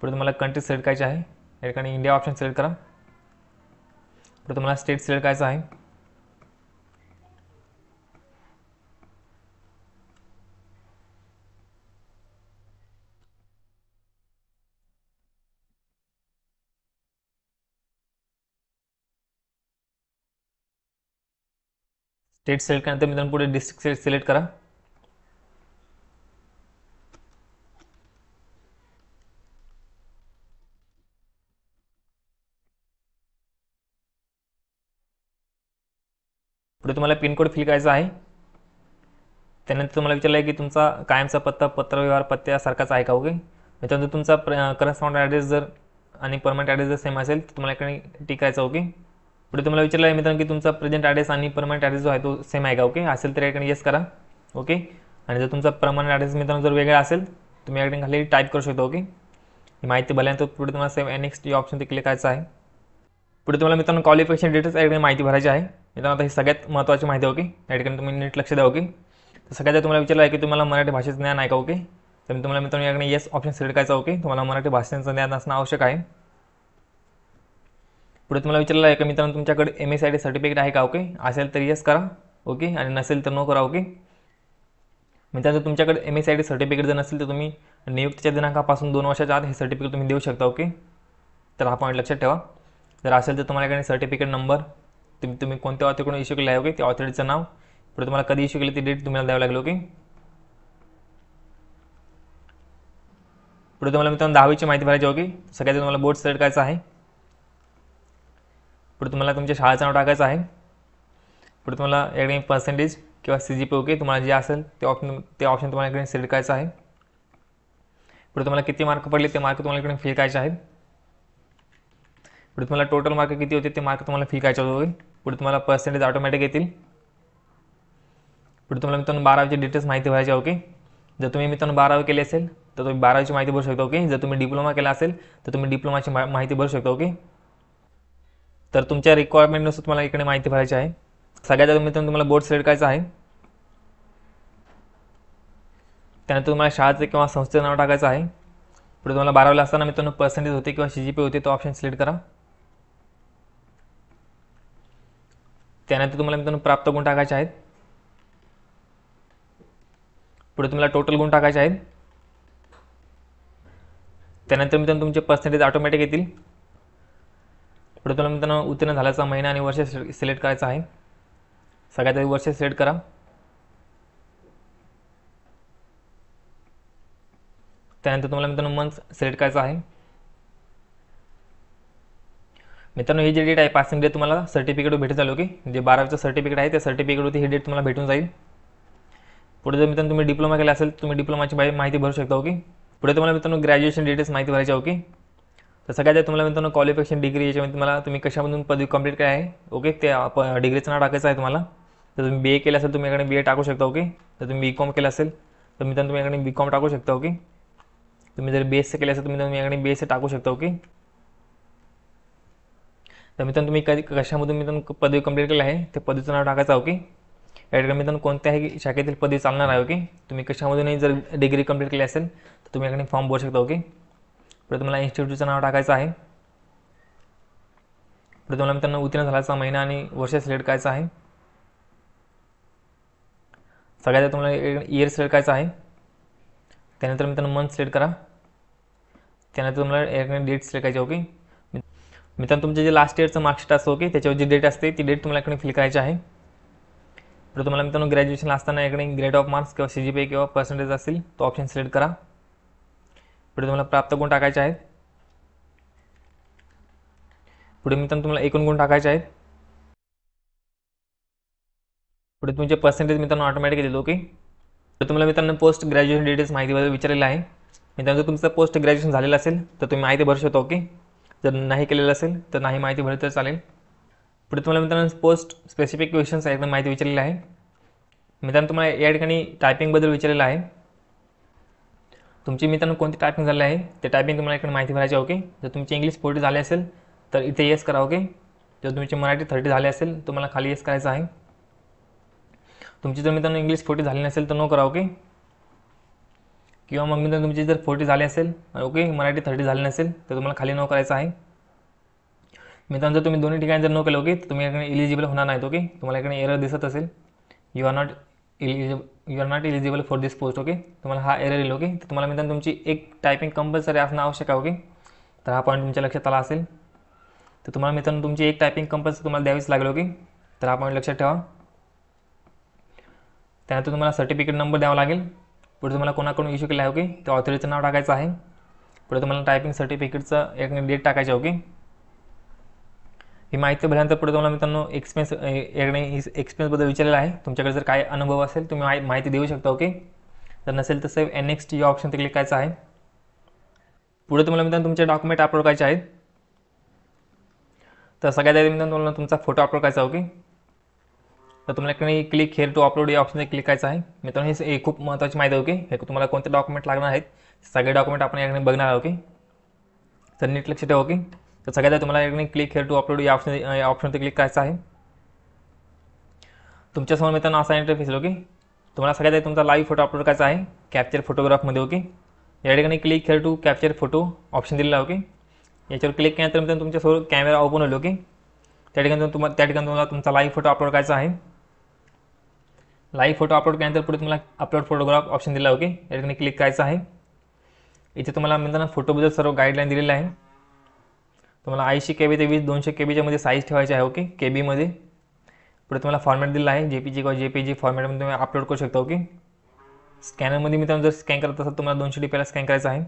पुढे तुम्हाला कंट्री सिलेक्ट करायची आहे. या ठिकाणी इंडिया ऑप्शन सिलेक्ट करा. पुढे तुम्हाला स्टेट सिलेक्ट करायचं आहे. स्टेट सिलेक्ट केल्यानंतर मित्रांनो पुढे डिस्ट्रिक्ट सिलेक्ट करा. पुढे तुम्हाला पिनकोड फिल करायचा आहे. त्यानंतर तुम्हाला विचारलं आहे की तुमचा कायमचा पत्ता पत्रव्यवहार पत्त्यासारखाच आहे का? ओके, मित्रांनो तुमचा करस्पॉन्डंट ॲड्रेस जर आणि परमनंट ॲड्रेस जर सेम असेल तर तुम्हाला इकडे टिक करायचं. ओके, पुढे तुम्हाला विचारलं आहे मित्रांनो की तुमचा प्रेझेंट ॲड्रेस आणि परमनंट ॲड्रेस जो आहे तो सेम आहे का? ओके, असेल तर याकडे येस करा. ओके, आणि जर तुमचा परमनंट ॲड्रेस मित्रांनो जर वेगळा असेल तुम्ही याकडे खाली टाईप करू शकता. ओके, ही माहिती भरल्यानंतर पुढे तुम्हाला सेव्ह नेक्स्ट या ऑप्शन क्लिक करायचं आहे. पुढे तुम्हाला मित्रांनो क्वालिफिकेशन डिटेल्स याकडे माहिती भरायची आहे. मित्रांनो आता ही सगळ्यात महत्त्वाची माहिती. ओके, या ठिकाणी तुम्ही नीट लक्ष द्या. ओके, तर सगळ्यात तुम्हाला विचारलं आहे की तुम्हाला मराठी भाषेचं ज्ञान आहे का? ओके, तर मी तुम्हाला मित्रांनो याकडे येस ऑप्शन सिलेक्ट करायचा. ओके, तुम्हाला मराठी भाषेचं ज्ञान असणं आवश्यक आहे. पुढे तुम्हाला विचारलं आहे की मित्रांनो तुमच्याकडे MSID सर्टिफिकेट आहे का? ओके, असेल तर येस करा. ओके, आणि नसेल तर नो करा. ओके, मित्रांनो तुमच्याकडे MSID सर्टिफिकेट जर नसेल तर तुम्ही नियुक्तीच्या दिनांकापासून 2 वर्षाच्या आत हे सर्टिफिकेट तुम्ही देऊ शकता. ओके, तर हा पॉईंट लक्षात ठेवा. जर असेल तर तुम्हाला याकडे सर्टिफिकेट नंबर, तुम्ही कोणत्या ऑथॉरिटीकडून इश्यू केलं आहे. ओके, त्या ऑथॉरिटीचं नाव, पुढे तुम्हाला कधी इश्यू केली ती डेट तुम्हाला द्यावं लागेल. ओके, पुढे तुम्हाला मित्रांनो 10वीची माहिती भरायची. ओके, सगळ्यात तुम्हाला बोर्ड सिलेक्ट करायचं आहे. पुढे तुम्हाला तुमच्या शाळेचं नाव टाकायचं आहे. पुढे तुम्हाला याकडे पर्सेंटेज किंवा CGPA ओके तुम्हाला जे असेल ते ऑप्शन तुम्हाला इकडे सिलेक्ट करायचं आहे. पुढे तुम्हाला किती मार्क पडले ते मार्क तुम्हाला इकडे फिल करायचे आहेत. पुढे तुम्हाला टोटल मार्क किती होते ते मार्क तुम्हाला फिल करायचे होते. पुढे तुम्हाला पर्सेंटेज ऑटोमॅटिक येतील. पुढे तुम्हाला मित्रांनो 12वीची डिटेल्स माहिती भरायची. ओके, जर तुम्ही मित्रांनो 12वी केली असेल तर तुम्ही 12वीची माहिती भरू शकता. ओके, जर तुम्ही डिप्लोमा केला असेल तर तुम्ही डिप्लोमाची माहिती भरू शकता. ओके, तर तुमच्या रिक्वायरमेंटनुसार तुम्हाला इकडे माहिती भरायची आहे. सगळ्यात आधी मित्रांनो तुम्हाला बोर्ड सिलेक्ट करायचं आहे. त्यानंतर तुम्हाला शाळेचे किंवा संस्थेचं नाव टाकायचं आहे. पुढे तुम्हाला 12वीला असताना मित्रांनो पर्सेंटेज होते किंवा CGPA होते तो ऑप्शन सिलेक्ट करा. त्यानंतर तुम्हाला मित्रांनो प्राप्त गुण टाकायचे आहेत. पुढे तुम्हाला टोटल गुण टाकायचे आहेत. त्यानंतर मित्रांनो तुमचे पर्सेंटेज ऑटोमॅटिक येतील. पुढे तुम्हाला मित्रांनो उत्तीर्ण झाल्याचा महिना आणि वर्ष सिलेक्ट करायचं आहे. सगळ्यात आधी वर्ष सिलेक्ट करा. त्यानंतर तुम्हाला मित्रांनो मंथ सिलेक्ट करायचं आहे. मित्रांनो ही जी डेट आहे पासिंग डेट तुम्हाला सर्टिफिकेट भेटून जाईल. ओके, जे 12वीचं सर्टिफिकेट आहे त्या सर्टिफिकेटवरती ही डेट तुम्हाला भेटून जाईल. पुढे जर मित्रांनो तुम्ही डिप्लोमा केला असेल तुम्ही डिप्लोमाची माहिती भरू शकता. ओके, पुढे तुम्हाला मित्रांनो ग्रॅज्युएशन डिटेल्स माहिती भरायची. ओके, तर सगळ्यात तुम्हाला मित्रांनो क्वालिफिकेशन डिग्री याच्यामध्ये तुम्ही कशामधून पदवी कंप्लीट काय आहे. ओके, त्या डिग्रीचं नाव टाकायचं आहे तुम्हाला. तर तुम्ही BA केलं असेल तुम्ही याकडे BA टाकू शकता. ओके, तर तुम्ही BCom केलं असेल तर मित्रांनो तुम्ही याकडे BCom टाकू शकता. ओके, तुम्ही जर BSc केलं असेल तुम्ही याकडे BSc टाकू शकता. ओके, तर मित्रांनो तुम्ही कशामधून मित्रांनो पदवी कंप्लीट केली आहे ते पदवीचं नाव टाकायचं. ओके, या ठिकाणी मित्रांनो कोणत्याही शाखेतील पदवी चालणार आहे. ओके, तुम्ही कशामधूनही जर डिग्री कंप्लीट केली असेल तर तुम्ही याकडे फॉर्म भरू शकता. ओके, पुढे तुम्हाला इन्स्टिट्यूटचं नाव टाकायचं आहे. पुढे तुम्हाला मित्रांनो उत्तीर्ण झाल्याचा महिना आणि वर्ष सिलेक्ट करायचं आहे. सगळ्यात तुम्हाला इयर सिलेक्ट करायचं आहे. त्यानंतर मित्रांनो मंथ सिलेक्ट करा. त्यानंतर तुम्हाला याकडे डेट सिलेक्ट करायची. ओके, मित्रांनो तुमचे जे लास्ट इयरचं मार्कशीट असतं ओके त्याच्यावर जी डेट असते ती डेट तुम्हाला इकडे फिल करायची आहे. पुढे तुम्हाला मित्रांनो ग्रॅज्युएशन असताना इकडे ग्रेड ऑफ मार्क्स किंवा CGPA किंवा पर्सेंटेज असेल तो ऑप्शन सिलेक्ट करा. पुढे तुम्हाला प्राप्त गुण टाकायचे आहेत. पुढे मित्रांनो तुम्हाला एकूण गुण टाकायचे आहेत. पुढे तुमचे पर्सेंटेज मित्रांनो ऑटोमॅटिक येतील. ओके, तर तुम्हाला मित्रांनो पोस्ट ग्रॅज्युएशन डिटेल्स माहितीबद्दल विचारलेलं आहे. मित्रांनो जर तुमचं पोस्ट ग्रॅज्युएशन झालेलं असेल तर तुम्ही माहिती भरू शकता. ओके, जर नाही केलेलं असेल तर नाही माहिती भरली तर चालेल. पुढे तुम्हाला मित्रांनो पोस्ट स्पेसिफिक क्वेश्चन्स एकदम माहिती विचारलेली आहे. मित्रांनो तुम्हाला या ठिकाणी टायपिंगबद्दल विचारलेलं आहे. तुमची मित्रांनो कोणती टायपिंग झाली आहे ते टायपिंग तुम्हाला इकडे माहिती भरायची. ओके, जर तुमची इंग्लिश 40 झाली असेल तर इथे येस करा. ओके, जर तुमची मराठी 30 झाली असेल तुम्हाला खाली येस करायचं आहे. तुमची जर मित्रांनो इंग्लिश 40 झाली नसेल तर नो करा. ओके, किंवा मग मित्रांनो तुमची जर 40 झाली असेल ओके मराठी 30 झाली नसेल तर तुम्हाला खाली नो करायचं आहे. मित्रांनो जर तुम्ही दोन्ही ठिकाणी जर नो केलं ओके तर तुम्ही इकडे इलिजिबल होणार नाहीत. ओके, तुम्हाला इकडे एरर दिसत असेल you are not eligible for this post. Okay, तुम्हाला हा एरर येईल. ओके, तर तुम्हाला मित्रांनो तुमची एक टायपिंग कंपल्सरी असणं आवश्यक आहे. ओके, तर हा पॉईंट तुमच्या लक्षात आला असेल. तर तुम्हाला मित्रांनो तुमची एक टायपिंग कंपल्सरी तुम्हाला द्यावीच लागेल. ओके, तर हा पॉईंट लक्षात ठेवा. त्यानंतर तुम्हाला सर्टिफिकेट नंबर द्यावा लागेल. पुढे तुम्हाला कोणाकडून इश्यू केला आहे ओके त्या ऑथॉरिटीचं नाव टाकायचं आहे. पुढे तुम्हाला टायपिंग सर्टिफिकेटचं एक डेट टाकायची. ओके, ही माहिती भरल्यानंतर पुढे तुम्हाला मित्रांनो एक्सपेन्सबद्दल विचारलेलं आहे. तुमच्याकडे जर काय अनुभव असेल तुम्ही माहिती देऊ शकता. ओके, जर नसेल तर सेव्ह एंड नेक्स्ट या ऑप्शन ते क्लिक करायचं आहे. पुढे तुम्हाला मित्रांनो तुमचे डॉक्युमेंट अपलोड करायचे आहेत. तर सगळ्यात आधी मित्रांनो तुम्हाला तुमचा फोटो अपलोड करायचा. ओके, तर तुम्हाला इकडे क्लिक हेअर टू अपलोड या ऑप्शनवर क्लिक करायचं आहे. मित्रांनो हे खूप महत्त्वाची माहिती आहे. ओके, हे तुम्हाला कोणते डॉक्युमेंट लागणार आहेत सगळे डॉक्युमेंट आपण याकडे बघणार आहे. ओके, तर नीट लक्ष ठेवा. ओके, तर सगळ्यात आधी तुम्हाला इकडे क्लिक हेअर टू अपलोड या ऑप्शनवर क्लिक करायचं आहे. तुमच्यासमोर मित्रांनो असा इंटरफेस. ओके, तुम्हाला सगळ्यात आधी तुमचा लाईव्ह फोटो अपलोड करायचा आहे कॅप्चर फोटोग्राफमध्ये. ओके, या ठिकाणी click here to capture photo option दिलेला आहे. ओके, याच्यावर क्लिक केल्यानंतर मित्रांनो तुमच्यासमोर कॅमेरा ओपन होईल. ओके, त्या ठिकाणी तुम्हाला तुमचा लाईव्ह फोटो अपलोड करायचा आहे. लाईव्ह फोटो अपलोड केल्यानंतर पुढे तुम्हाला अपलोड फोटोग्राफ ऑप्शन दिला. ओके, या ठिकाणी क्लिक करायचं आहे. इथे तुम्हाला मित्रांनो फोटोबद्दल सर्व गाईडलाईन दिलेलं आहे. तुम्हाला 80 KB ते 200 KB मध्ये साईज ठेवायची आहे. ओके, केबीमध्ये. पुढे तुम्हाला फॉर्मॅट दिला आहे JPG किंवा JPG फॉर्मॅटमध्ये तुम्ही अपलोड करू शकता. ओके, स्कॅनरमध्ये मित्रांनो जर स्कॅन करत असाल तुम्हाला 200 DPI स्कॅन करायचं आहे.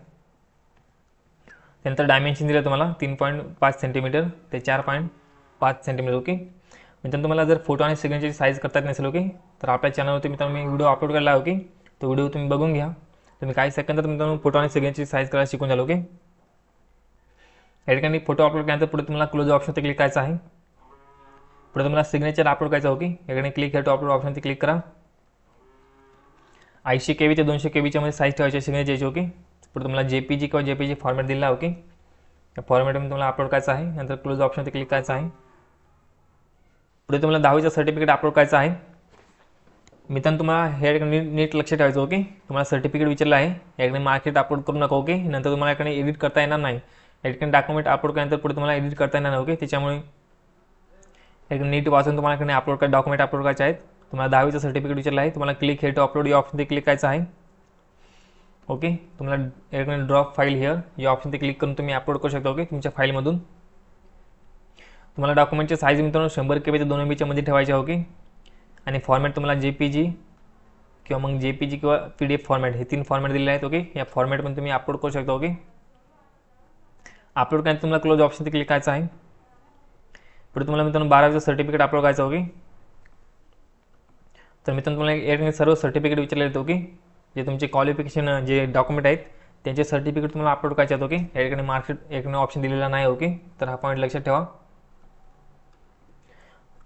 त्यानंतर डायमेन्शन दिलं तुम्हाला 3.5 सेंटीमीटर ते 4.5 सेंटीमीटर. ओके, मित्रांनो तुम्हाला जर फोटो आणि सिग्नेचरची साईज करता येत नसेल ओके तर आपल्या चॅनलवरती मित्रांनो मी व्हिडिओ अपलोड केला आहे. ओके, तो व्हिडिओ तुम्ही बघून घ्या. तुम्ही काही सेकंदात मित्रांनो फोटो आणि सिग्नेचरची साईज करायला शिकून जाल. ओके, या ठिकाणी फोटो अपलोड केल्यानंतर पुढे तुम्हाला क्लोज ऑप्शन क्लिक करायचं आहे. पुढे तुम्हाला सिग्नेचर अपलोड करायचं. ओके, या ठिकाणी click here to upload option click करा. 80 KB ते 200 KB मध्ये साईज ठेवायची सिग्नेचरची. ओके, पुढे तुम्हाला JPG किंवा JPG फॉर्मॅट दिला. ओके, या फॉर्मॅटमध्ये तुम्हाला अपलोड करायचं आहे. नंतर क्लोज ऑप्शन क्लिक करायचं आहे. पुढे तुम्हाला 10वीचं सर्टिफिकेट अपलोड करायचं आहे. मित्रांनो तुम्हाला हे नीट लक्ष ठेवायचं. ओके, तुम्हाला सर्टिफिकेट विचारलं आहे या ठिकाणी मार्केट अपलोड करू नका. ओके, नंतर तुम्हाला याकडे एडिट करता येणार नाही. या ठिकाणी डॉक्युमेंट अपलोड केल्यानंतर पुढे तुम्हाला एडिट करता येणार नाही. ओके, त्याच्यामुळे एक नीट वाचून तुम्हाला इकडे डॉक्युमेंट अपलोड करायचे आहेत. तुम्हाला 10वीचं सर्टिफिकेट विचारलं आहे. तुम्हाला क्लिक हेअर टू अपलोड या ऑप्शन क्लिक करायचं आहे. ओके, तुम्हाला याकडे ड्रॉप फाईल हिअर या ऑप्शन क्लिक करून तुम्ही अपलोड करू शकता. ओके, तुमच्या फाईलमधून तुम्हाला डॉक्युमेंटची साईज मित्रांनो 100 KB ते 2 MB मध्ये ठेवायची आहे. ओके, आणि फॉर्मॅट तुम्हाला JPG किंवा मग JPG किंवा PDF फॉर्मॅट हे 3 फॉर्मॅट दिलेले आहेत. ओके, या फॉर्मॅटमध्ये तुम्ही अपलोड करू शकता. ओके, अपलोड केल्यानंतर तुम्हाला क्लोज ऑप्शन क्लिक करायचं आहे. पुढे तुम्हाला मित्रांनो 12वीचं सर्टिफिकेट अपलोड करायचं. ओके, तर मित्रांनो तुम्हाला या ठिकाणी सर्व सर्टिफिकेट विचारले आहेत. ओके, जे तुमचे क्वालिफिकेशन जे डॉक्युमेंट आहेत त्यांचे सर्टिफिकेट तुम्हाला अपलोड करायचे आहेत. ओके, या ठिकाणी मार्केट एक ऑप्शन दिलेला नाही. ओके, तर हा पॉईंट लक्षात ठेवा.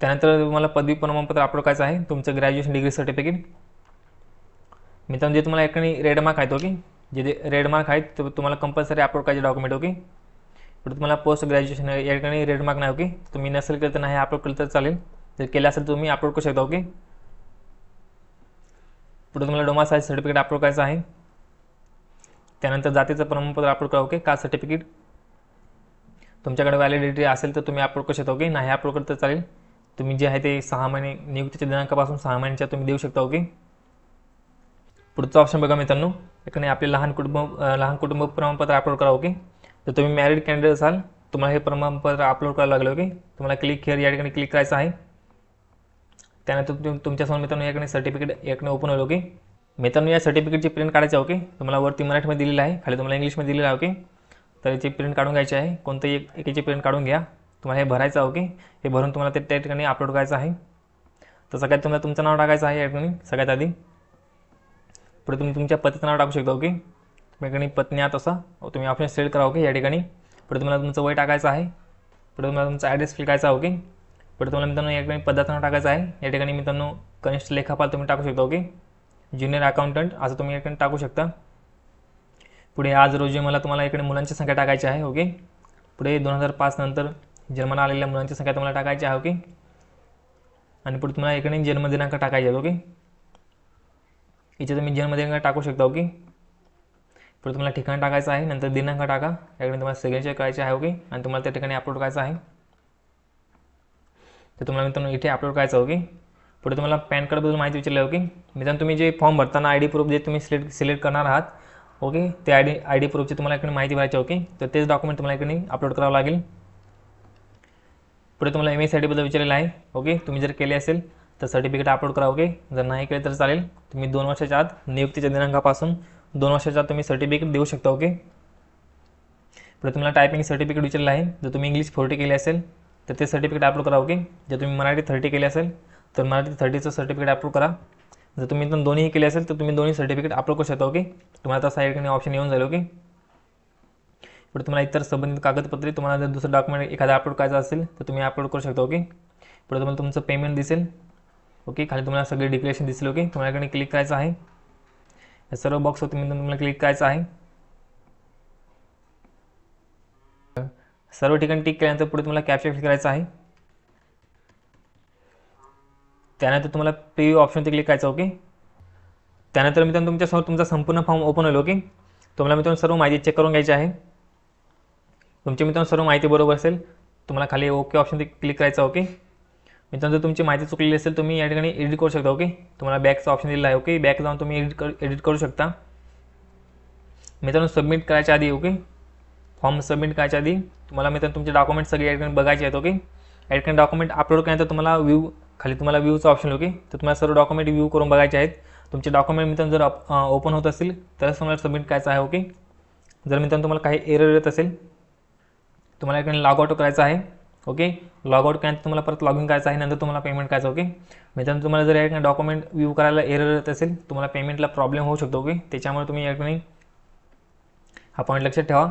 त्यानंतर तुम्हाला पदवी प्रमाणपत्र अपलोड करायचं आहे. तुमचं ग्रॅज्युएशन डिग्री सर्टिफिकेट. मित्रांनो जे तुम्हाला या ठिकाणी रेड मार्क आहेत. ओके, जे रेड मार्क आहेत ते तुम्हाला कंपल्सरी अपलोड करायचे डॉक्युमेंट. ओके, पुढे तुम्हाला पोस्ट ग्रॅज्युएशन या ठिकाणी रेड मार्क नाही. ओके, तुम्ही नसेल केलं तर नाही अपलोड केलं तर चालेल. जर केलं असेल तर तुम्ही अपलोड करू शकता. ओके, पुढे तुम्हाला डोमासाइल सर्टिफिकेट अपलोड करायचं आहे. त्यानंतर जातीचं प्रमाणपत्र अपलोड करा. ओके, कास्ट सर्टिफिकेट तुमच्याकडे व्हॅलिडिटी असेल तर तुम्ही अपलोड करू शकता. ओके, नाही अपलोड करत तर चालेल. तुम्ही जे आहे ते 6 महिने नियुक्तीच्या दिनांकापासून 6 महिन्याच्या तुम्ही देऊ शकता. ओके, पुढचं ऑप्शन बघा मित्रांनो, याकडे आपले लहान कुटुंब प्रमाणपत्र अपलोड करा. ओके, तर तुम्ही मॅरिड कॅन्डिडेट असाल तुम्हाला हे प्रमाणपत्र अपलोड करायला लागलं. ओके, तुम्हाला क्लिक हिअर या ठिकाणी क्लिक करायचं आहे. त्यानंतर तुमच्यासमोर मित्रांनो याकडे सर्टिफिकेट याकडे ओपन होईल. ओके, मित्रांनो या सर्टिफिकेटची प्रिंट काढायची. ओके, तुम्हाला वरती मराठीमध्ये दिलेलं आहे, खाली तुम्हाला इंग्लिशमध्ये दिलेलं आहे. ओके, तर याची प्रिंट काढून घ्यायची आहे. कोणतंही एकाची प्रिंट काढून घ्या. तुम्हाला हे भरायचं आहे. ओके, हे भरून तुम्हाला ते त्या ठिकाणी अपलोड करायचं आहे. तर सगळ्यात तुम्हाला तुमचं नाव टाकायचं आहे या ठिकाणी सगळ्यात आधी. पुढे तुम्ही तुमच्या पतीचं नाव टाकू शकता. ओके, या ठिकाणी पत्नी आहात असं तुम्ही ऑप्शन सिलेक्ट करा. ओके, या ठिकाणी पुढे तुम्हाला तुमचं वय टाकायचं आहे. पुढे तुम्हाला तुमचा ॲड्रेस फिल करायचा आहे. ओके, पुढे तुम्हाला मित्रांनो या ठिकाणी पदाचं नाव टाकायचं आहे. या ठिकाणी मित्रांनो कनिष्ठ लेखापाल तुम्ही टाकू शकता. ओके, ज्युनियर अकाउंटंट असं तुम्ही या ठिकाणी टाकू शकता. पुढे आज रोजी मला तुम्हाला इकडे मुलांची संख्या टाकायची आहे. ओके, पुढे 2005 नंतर जन्माला आलेल्या मुलांची संख्या तुम्हाला टाकायची आहे. ओके, आणि पुढे तुम्हाला इकडे जन्मदिनांक टाकायचे आहे. ओके, इथे तुम्ही जन्मदिनांक टाकू शकता. ओके, पुढे तुम्हाला ठिकाण टाकायचं आहे. नंतर दिनांक टाका. याकडे तुम्हाला सिग्नेचर करायचे आहे. ओके, आणि तुम्हाला त्या ठिकाणी अपलोड करायचं आहे. तर तुम्हाला मित्रांनो इथे अपलोड करायचं. ओके, पुढे तुम्हाला पॅन कार्डबद्दल माहिती विचारली आहे. ओके, मित्रांनो तुम्ही जे फॉर्म भरताना आय डी प्रूफ जे तुम्ही सिलेक्ट करणार आहात. ओके, ते आय डी प्रूफची तुम्हाला इकडे माहिती भरायची. ओके, तर तेच डॉक्युमेंट तुम्हाला इकडे अपलोड करावं लागेल. पुढे तुम्हाला MSID बद्दल विचारलेलं आहे. ओके, तुम्ही जर केले असेल तर सर्टिफिकेट अपलोड करा. ओके, जर नाही केले तर चालेल. तुम्ही 2 वर्षाच्या आत नियुक्तीच्या दिनांकापासून 2 वर्षाच्या आत तुम्ही सर्टिफिकेट देऊ शकता. ओके, पुढे तुम्हाला टायपिंग सर्टिफिकेट विचारलं आहे. जर तुम्ही इंग्लिश 40 केले असेल तर ते सर्टिफिकेट अपलोड करा. ओके, जर तुम्ही मराठी 30 केले असेल तर मराठी 30चं सर्टिफिकेट अपलोड करा. जर तुम्ही इथून दोन्ही केले असेल तर तुम्ही दोन्ही सर्टिफिकेट अपलोड करू शकता. ओके, तुम्हाला तसा या ऑप्शन येऊन जाईल. ओके, पुढे तुम्हाला इतर संबंधित कागदपत्रे तुम्हाला जर दुसरं डॉक्युमेंट एखादा अपलोड करायचं असेल तर तुम्ही अपलोड करू शकता. ओके, पुढे तुम्हाला तुमचं पेमेंट दिसेल. ओके, खाली तुम्हाला सगळे डिक्लेरेशन दिसेल. ओके, तुम्हाला इकडे क्लिक करायचं आहे. या सर्व बॉक्सवर तुम्हाला क्लिक करायचं आहे. सर्व ठिकाणी टिक केल्यानंतर पुढे तुम्हाला कॅप्चा फिल करायचा आहे. त्यानंतर तुम्हाला प्रिव्ह्यू ऑप्शनवरती क्लिक करायचं. ओके, त्यानंतर मित्रांनो तुमच्यासमोर तुमचा संपूर्ण फॉर्म ओपन होईल. ओके, तुम्हाला मित्रांनो सर्व माहिती चेक करून घ्यायची आहे. तुमच्या मित्रांनो सर्व माहिती बरोबर असेल तुम्हाला खाली ओके ऑप्शनवरती क्लिक करायचं. ओके, मित्रांनो जर तुमची माहिती चुकलेली असेल तुम्ही या ठिकाणी एडिट करू शकता. ओके, तुम्हाला बॅकचा ऑप्शन दिलेला आहे. ओके, बॅक जाऊन तुम्ही एडिट करू शकता. मित्रांनो सबमिट करायच्या आधी ओके फॉर्म सबमिट करायच्या आधी तुम्हाला मित्रांनो तुमचे डॉक्युमेंट सगळे या ठिकाणी बघायचे आहेत. ओके, या ठिकाणी डॉक्युमेंट अपलोड केल्यानंतर तुम्हाला खाली तुम्हाला व्ह्यूचं ऑप्शन. ओके, तर तुम्हाला सर्व डॉक्युमेंट व्ह्यू करून बघायचे आहेत. तुमचे डॉक्युमेंट मित्रांनो जर ओपन होत असतील तरच तुम्हाला सबमिट करायचं आहे. ओके, जर मित्रांनो तुम्हाला काही एरर येत असेल तुम्हाला इकडे लॉग आउट करायचं आहे. ओके, लॉग आउट केल्यानंतर तुम्हाला परत लॉग इन करायचं आहे. नंतर तुम्हाला पेमेंट करायचं. ओके, मित्रांनो तुम्हाला जर या ठिकाणी डॉक्युमेंट व्ह्यू करायला एरर येत असेल तुम्हाला पेमेंटला प्रॉब्लेम होऊ शकतो. ओके, त्याच्यामुळे तुम्ही या ठिकाणी हा पॉईंट लक्षात ठेवा.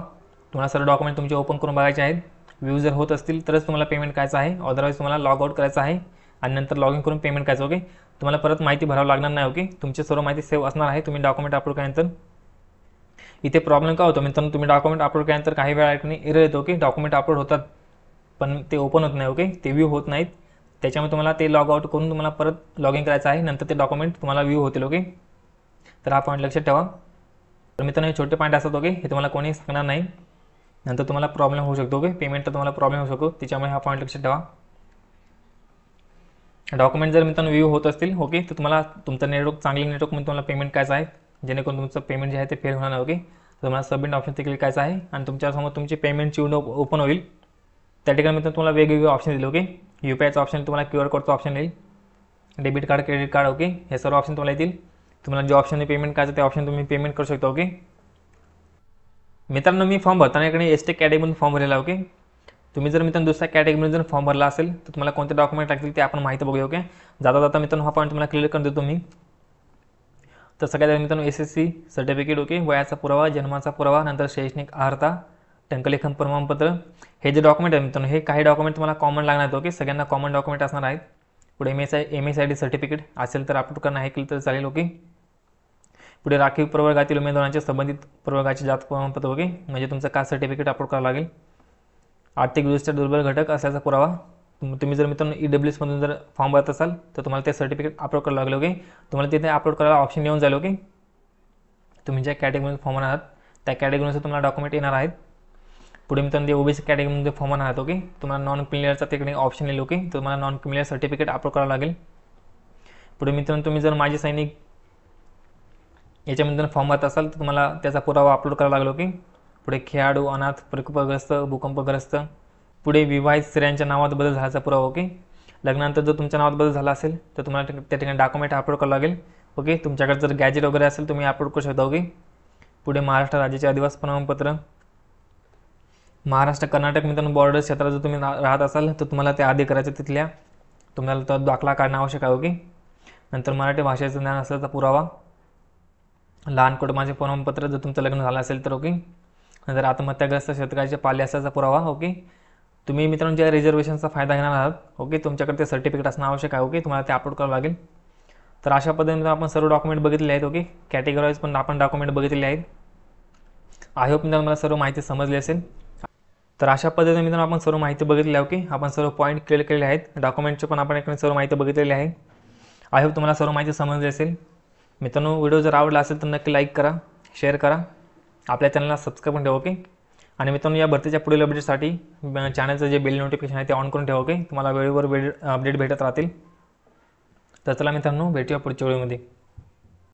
तुम्हाला सर्व डॉक्युमेंट तुमचे ओपन करून बघायचे आहेत. व्ह्यू जर होत असतील तरच तुम्हाला पेमेंट करायचं आहे. अदरवाईज तुम्हाला लॉग आउट करायचं आहे आणि नंतर लॉग इन करून पेमेंट करायचं. ओके, तुम्हाला परत माहिती भरावं लागणार नाही. ओके, तुमची सर्व माहिती सेव्ह असणार आहे. तुम्ही डॉक्युमेंट अपलोड केल्यानंतर इथे प्रॉब्लेम का होतो मित्रांनो तुम्ही डॉक्युमेंट अपलोड केल्यानंतर काही वेळा ठिकाणी एरर येतो. ओके, डॉक्युमेंट अपलोड होतात पण ते ओपन होत नाही. ओके, ते व्ह्यू होत नाहीत. त्याच्यामुळे तुम्हाला ते लॉग आउट करून तुम्हाला परत लॉग इन करायचं आहे. नंतर ते डॉक्युमेंट तुम्हाला व्ह्यू होतील. ओके, तर हा पॉईंट लक्षात ठेवा. तर मित्रांनो हे छोटे पॉईंट असतात. ओके, हे तुम्हाला कोणी सांगणार नाही. नंतर तुम्हाला प्रॉब्लेम होऊ शकतो. ओके, पेमेंटचा तुम्हाला प्रॉब्लेम होऊ शकतो. त्याच्यामुळे हा पॉईंट लक्षात ठेवा. डॉक्युमेंट जर मित्रांनो व्ह्यू होत असतील ओके तर तुम्हाला तुमचं नेटवर्क चांगले नेटवर्कमध्ये तुम्हाला पेमेंट करायचं आहे. जेणेकरून तुमचं पेमेंट जे आहे ते फेल होणार नाही. ओके, तर तुम्हाला सबमिट ऑप्शन ते क्लिक करायचं आहे आणि तुमच्यासमोर तुमची पेमेंटची विंडो ओपन होईल. त्या ठिकाणी मित्रांनो तुम्हाला वेगवेगळे ऑप्शन दिले. ओके, UPIचं ऑप्शन तुम्हाला QR कोडचं ऑप्शन येईल. Debit card credit card. Okay, हे सर्व ऑप्शन तुम्हाला येतील. तुम्हाला जे ऑप्शनने पेमेंट करायचं ते ऑप्शन तुम्ही पेमेंट करू शकता. ओके, मित्रांनो मी फॉर्म भरताना इकडे ST कॅटेगरीमध्ये फॉर्म भरलेला. ओके, तुम्ही जर मित्रांनो दुसऱ्या कॅटेगरीमध्ये जर फॉर्म भरला असेल तर तुम्हाला कोणते डॉक्युमेंट लागतील ते आपण माहिती बघूया. ओके, जाता जाता मित्रांनो हा पॉईंट तुम्हाला क्लिअर करून देतो मी. तर सगळ्यात मित्रांनो SSC सर्टिफिकेट. ओके, वयाचा पुरावा, जन्माचा पुरावा, नंतर शैक्षणिक अर्हता, टंकलेखन प्रमाणपत्र, हे जे डॉक्युमेंट आहे मित्रांनो हे काही डॉक्युमेंट तुम्हाला कॉमन लागणार आहेत. ओके, सगळ्यांना कॉमन डॉक्युमेंट असणार आहेत. पुढे MSID सर्टिफिकेट असेल तर अपलोड करणं हे केलं तर चालेल. ओके, पुढे राखीव प्रवर्गातील उमेदवारांचे संबंधित प्रवर्गाचे जात प्रमाणपत्र. ओके, म्हणजे तुमचं कास्ट सर्टिफिकेट अपलोड करावं लागेल. आर्थिकदृष्ट्या दुर्बल घटक असल्याचा पुरावा. तुम्ही जर मित्रांनो EWS मधून जर फॉर्म भरत असाल तर तुम्हाला ते सर्टिफिकेट अपलोड करावं लागेल. ओके, तुम्हाला तिथे अपलोड करायला ऑप्शन येऊन जाईल. ओके, तुम्ही ज्या कॅटेगरीमध्ये फॉर्म आहात त्या कॅटेगरीनुसार तुम्हाला डॉक्युमेंट येणार आहेत. पुढे मित्रांनो OBC कॅटेगरीमध्ये फॉर्म आहात. ओके, तुम्हाला नॉन क्रिमिनलचा तिकडे ऑप्शन येईल. ओके, तर तुम्हाला नॉन क्रिमिनल सर्टिफिकेट अपलोड करावं लागेल. पुढे मित्रांनो तुम्ही जर माजी सैनिक याच्यामध्ये फॉर्म भरत असाल तर तुम्हाला त्याचा पुरावा अपलोड करावा लागेल. ओके, पुढे खेळाडू, अनाथ, प्रकल्पग्रस्त, भूकंपग्रस्त. पुढे विवाहित स्त्रियांच्या नावात बदल झाल्याचा पुरावा. ओके, लग्नानंतर जर तुमच्या नावात बदल झाला असेल तर तुम्हाला त्या ठिकाणी डॉक्युमेंट अपलोड करावं लागेल. ओके, तुमच्याकडे जर गॅजेट वगैरे असेल तुम्ही अपलोड करू शकता. ओके, पुढे महाराष्ट्र राज्याचे आदिवासी प्रमाणपत्र. महाराष्ट्र कर्नाटक मित्रांनो बॉर्डर क्षेत्रात जर तुम्ही राहत असाल तर तुम्हाला त्या आधी करायचं तिथल्या तुम्हाला तो दाखला काढणं आवश्यक आहे. ओके. नंतर मराठी भाषेचं ज्ञान असल्याचा पुरावा, लहान कुटुंबाचे प्रमाणपत्र जर तुमचं लग्न झालं असेल तर. ओके. नंतर आत्महत्याग्रस्त शेतकऱ्याचे पाल्य असल्याचा पुरावा. ओके. तुम्ही मित्रांनो ज्या रिझर्वेशनचा फायदा घेणार आहात, ओके, तुमच्याकडे ते सर्टिफिकेट असणं आवश्यक आहे. ओके. तुम्हाला ते अपलोड करावं लागेल. तर अशा पद्धतीने आपण सर्व डॉक्युमेंट बघितले आहेत. ओके. कॅटेगराईज पण आपण डॉक्युमेंट बघितलेले आहेत. आय होप मित्रांनो मला सर्व माहिती समजली असेल. तर अशा पद्धतीने मित्रांनो आपण सर्व माहिती बघितली आहे. ओके. आपण सर्व पॉईंट क्लिअर केलेले आहेत. डॉक्युमेंटचे पण आपण एक सर्व माहिती बघितलेली आहे. आय होप तुम्हाला सर्व माहिती समजली असेल. मित्रांनो व्हिडिओ जर आवडला असेल तर नक्की लाईक करा, शेअर करा, आपल्या चॅनलला सबस्क्राईब करून ठेवा. ओके. आणि मित्रांनो या भरतीच्या पुढील अपडेटसाठी चॅनलचं जे बेल नोटिफिकेशन आहे ते ऑन करून ठेवा. ओके. तुम्हाला वेळेवर अपडेट भेटत राहतील. तर चला मित्रांनो भेटूया पुढच्या व्हिडिओमध्ये.